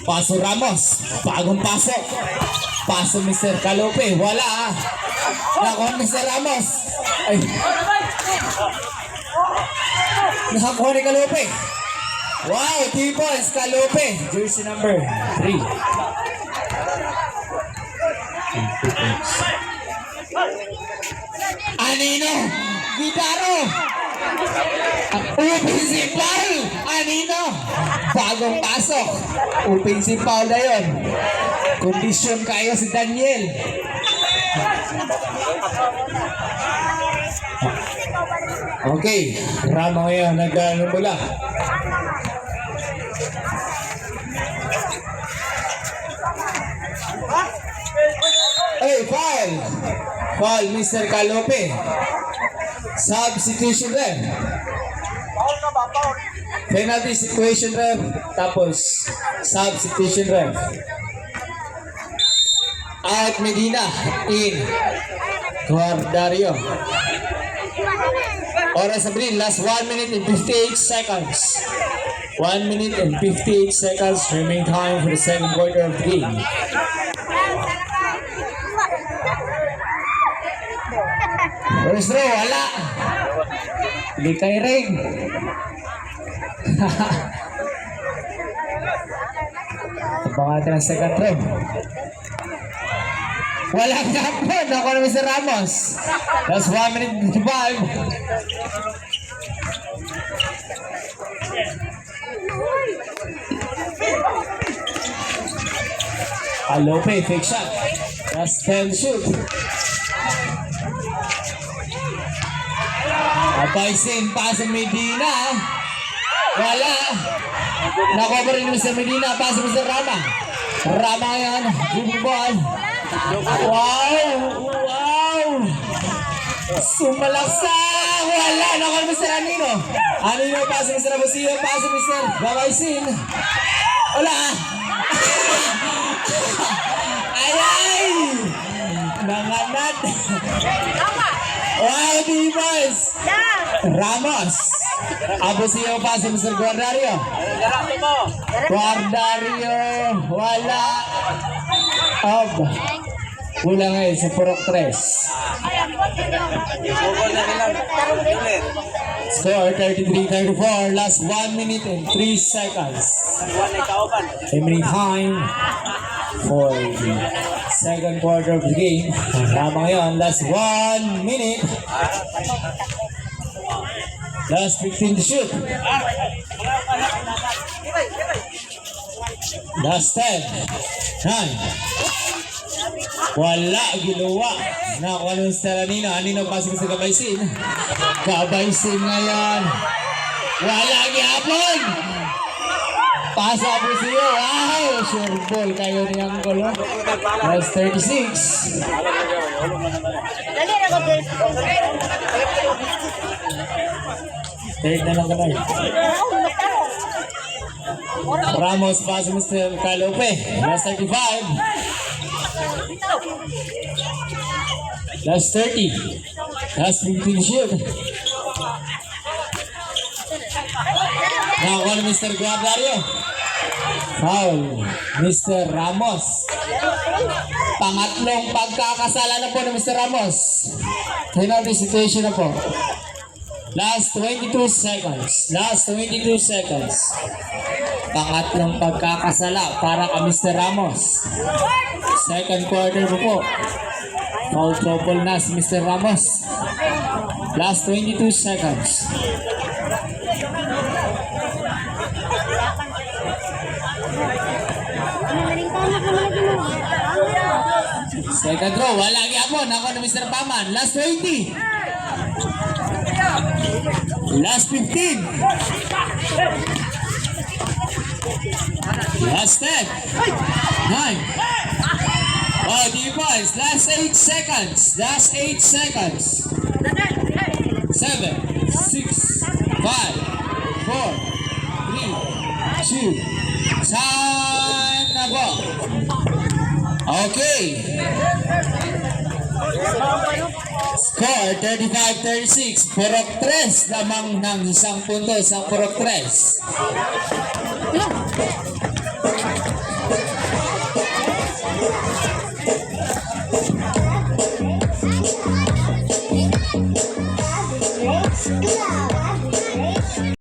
Paso Ramos. Bagong pasok. Paso Mr. Calope. Wala ah. Nakakuha Mr. Ramos. Ay. Nakakuha ni Calope. Wow, 3 points. Calope. Jersey number 3. Anino. Gitaro. Offensive foul. Anino. Bagong pasok. Offensive foul na yun. Kondisyon kayo si Daniel. Okay. Rama ngayon. Nag-ano mula. Hey, foul. Foul, Mr. Calope. Substitution ref. Penalty situation ref. Tapos, substitution ref. Out Medina. In. Guardario. Oras Sabrina. Last 1 minute and 58 seconds. 1 minute and 58 seconds. Remaining time for the second quarter of the game. First row, wala. Hindi kay ring. Abangan natin ang second row. Wala nga po. Nakuha na Mr. Ramos. That's 1 minute and 55. Calope, fake shot. That's 10 shoot. Abaisin pa sa Medina. Wala. Nakuha pa rin Mr. Medina. Pa sa Mr. Rama. Rama yan. Jumubon. Wow. Wow. Sumalaksa. Wala. Nakuha Mr. Anino. Anino pa sa Mr. Abusio. Pa sa Mr. Babaisin. Wala. Ayay. Nanganat. Wow, D-boys! Ramos! Abusio pa si Mr. Guardario. Guardario, wala. Wala ngayon sa Purok 3. Score 33-34. Last 1 minute and 3 seconds. Remaining time for the second quarter of the game. Tama ngayon, last 1 minute. Last 15 to shoot. Last 10. 9. Wala, giluwa. Nakuha ng Steranino. Anino pasok sa Gabaysin. Gabaysin ngayon. Wala, gihapon. Pasa po siya. Wow! Sure ball kayo niyang gulo. Last 36. Third na lang kamay. Ramos pa sa Mr. Calope. Last 35. Last 30. Last 15 shoot. Nakakuha na Mr. Guardario. Foul. Mr. Ramos. Pangatlong pagkakasala na po ng Mr. Ramos. Penalty situation na po. Last 22 seconds. Last 22 seconds. Pangatlong pagkakasala para kay Mr. Ramos. Second quarter po. Foul trouble na si Mr. Ramos. Last 22 seconds. Second row, wala gyapon. Ako na Mr. Paman. Last 20. Last 15. Last 10. 9. Oh, D-boys. Last 8 seconds. Last 8 seconds. 7, 6, 5, 4, 3, 2. Time na po. Okay. Score 35-36. Purok 3 lamang ng isang punto sa Purok 3.